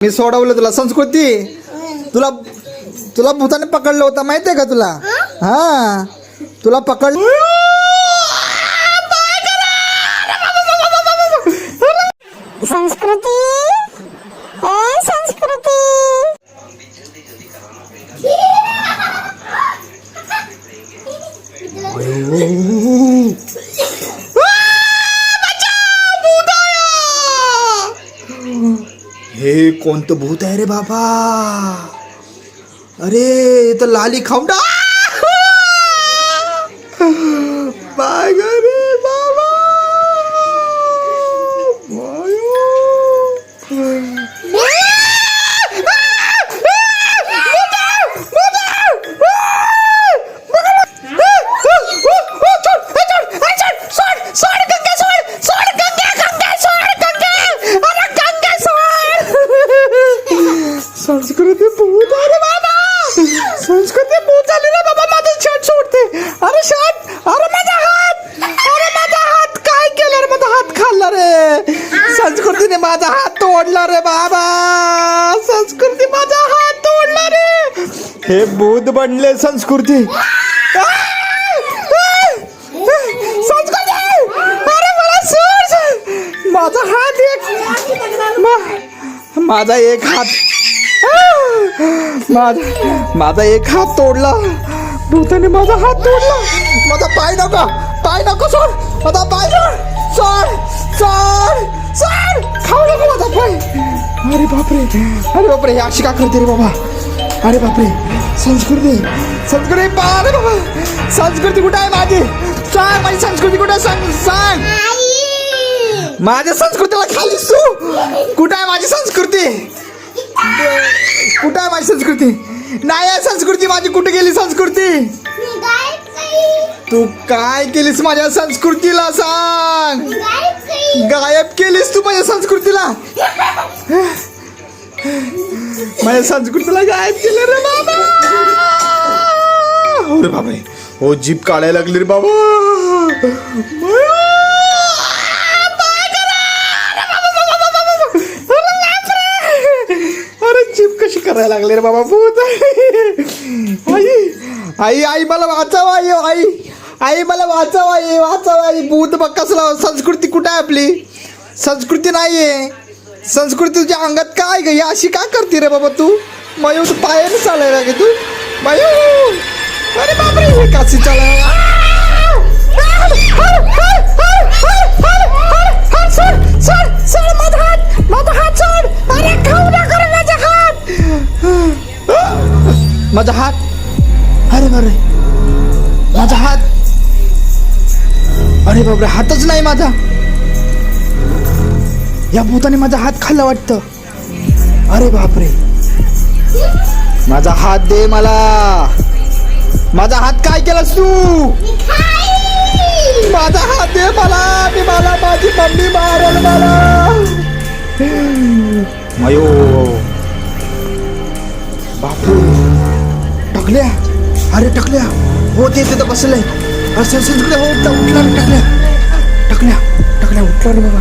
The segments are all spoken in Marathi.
मी सोडवलं तुला संस्कृती. तुला तुला भूताने पकडलं होतं माहितीये का तुला? हा तुला पकड संस्कृती संस्कृती हे कोणतं भूत आहे रे बाबा? अरे तर लाली खाऊंडा बाय रे बाबा. संस्कृती भूत आहे बाबा. संस्कृती भूत आली रे बाबा. माझं शर्ट सोडते. अरे शर्ट. अरे माझा हात. अरे माझा हात काय केलं रे? माझा हात खाल्ला रे. संस्कृतीने माझा हात तोडला रे बाबा. संस्कृती माझा हात तोडला रे. हे भूत बनले संस्कृती. संस्कृती अरे मला सोड. माझा हात माझा एक हात माझा एक हात तोडला. भूताने माझा हात तोडला. माझा पाय नको सोड. माझा पाय सोड. खाऊ नको माझा पाय. अरे बापरे हे अशी का करते रे बाबा? अरे बापरे. संस्कृती अरे बाबा. संस्कृती कुठे आहे माझी? सांग माझी संस्कृती कुठे? सांग माझ्या संस्कृतीला खालीस तू. कुठे आहे माझी संस्कृती? कुठे आहे माझी संस्कृती? नाही आहे संस्कृती माझी. कुठे गेली संस्कृती? तू काय केलीस माझ्या संस्कृतीला? सांग. गायब केलीस तू माझ्या संस्कृतीला. माझ्या संस्कृतीला गायब केलं रे बाबा. अरे बापरे. हो जीभ काढायला लागली रे बाबा. जीभ कशी करायला लागले रे बाबा. भूत. आई मला वाचव. आई मला वाचव. आई भूत बघ कसला. संस्कृती कुठे आहे आपली? संस्कृती नाहीये. संस्कृती तुझ्या अंगात काय ग? अशी का करते रे बाबा तू? मयू तू पायाने चालायला गे तू मयू. अरे बापरे हे काशी चालायला. माझा हात. अरे बापरे माझा हात. अरे बापरे हातच नाही माझा. या भूताने माझा हात खाल्ला वाटतं. अरे बापरे. माझा हात दे मला. माझा हात काय केलास तू? माझा हात दे मला. मला माझी मम्मी मारेल मला. मयो बापरे. टकल्या. अरे टकल्या. हो ते तर बसलंय. संस्कृती हो उठला रे. टकल्या उठला रे बाबा.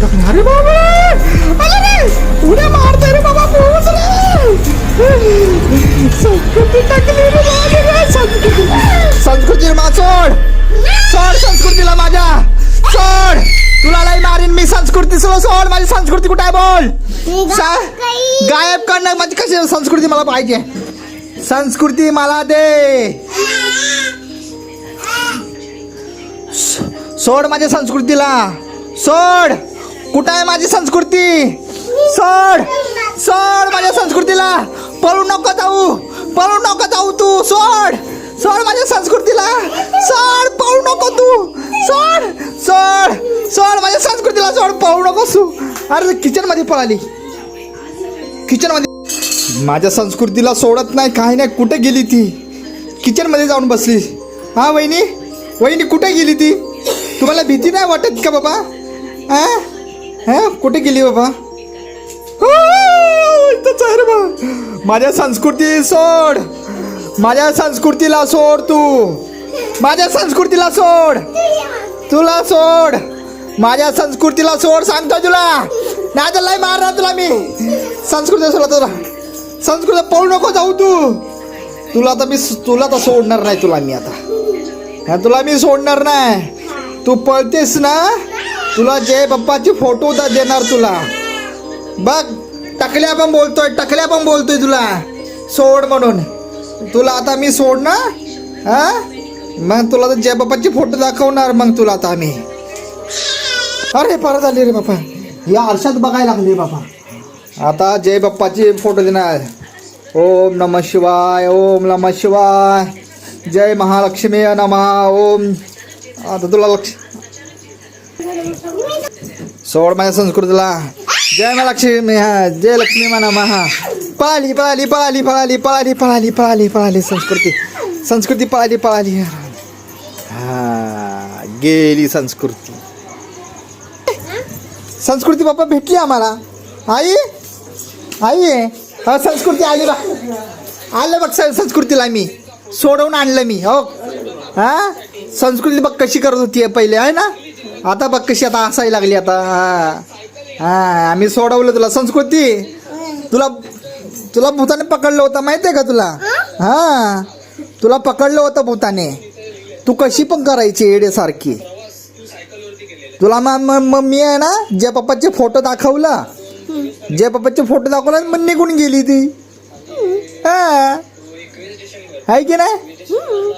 टकल्या. अरे बाबा उड्या मारते रे बाबा. संस्कृती टाकली रे. संस्कृती सोड. संस्कृतीला माझ्या सोड. तुला लई मारीन मी. संस्कृती सोड. माझी संस्कृती कुठे आहे बोल? गायब करणार माझी. कशी संस्कृती मला पाहिजे. संस्कृती मला दे. सोड माझ्या संस्कृतीला. सोड. कुठं आहे माझी संस्कृती? सोड माझ्या संस्कृतीला. पळू नको जाऊ तू. सोड माझ्या संस्कृतीला. सोड. पळू नको तू. सोड माझ्या संस्कृतीला. सोड. पळू नको तू. अरे किचन मध्ये पळाली. किचन मध्ये. माझ्या संस्कृतीला सोडत नाही. काही नाही. कुठे गेली ती? किचन मध्ये जाऊन बसली. हा वहिनी कुठे गेली ती? तुम्हाला भीती नाही वाटत का बाबा? कुठे गेली बाबा? रे बा. माझ्या संस्कृती सोड. माझ्या संस्कृतीला सोड तू. माझ्या संस्कृतीला सोड. तुला सोड. माझ्या संस्कृतीला सोड सांगतो तुला. नाही तर लय मारणार तुला मी. संस्कृती सोडला तुला संस्कृती पळू नको जाऊ तुला तर सोडणार नाही तुला मी आता तुला मी सोडणार नाही तू पळतेस ना तुला जय बाप्पाचे फोटो देणार तुला बघ टकल्या पण बोलतोय तुला सोड म्हणून तुला आता मी सोड ना हा मग तुला तर जय बाप्पाचे फोटो दाखवणार मग तुला आता आम्ही अरे परत आली रे बाप्पा या आरशात बघायला लागले बाबा आता जय बाप्पाचे फोटो देणार ओम नमः शिवाय ओम नमः शिवाय जय महालक्ष्मी नमः ओम आता तुला सोड माझ्या संस्कृतीला जय महालक्ष्मी जय लक्ष्मी नमः पळाली संस्कृती पळाली हा गेली संस्कृती बाप्पा भेटली आम्हाला आई संस्कृती आली बा आलं बघ संस्कृतीला मी सोडवून आणलं मी हो हा संस्कृती बघ कशी करत होती पहिले आहे ना आता बघ कशी आता हसायला लागली आता हा आम्ही सोडवलं तुला संस्कृती तुला भूताने पकडलं होतं माहिती आहे का तुला हा तुला पकडलं होतं भूताने तू कशी पण करायची येडेसारखी तुला मी आहे ना जय बाप्पाचे फोटो दाखवला मग निघून गेली ती हा आहे की नाही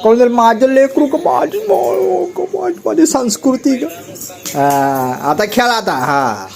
कोण माझं लेकरू माझी संस्कृती आता खेळ आता हा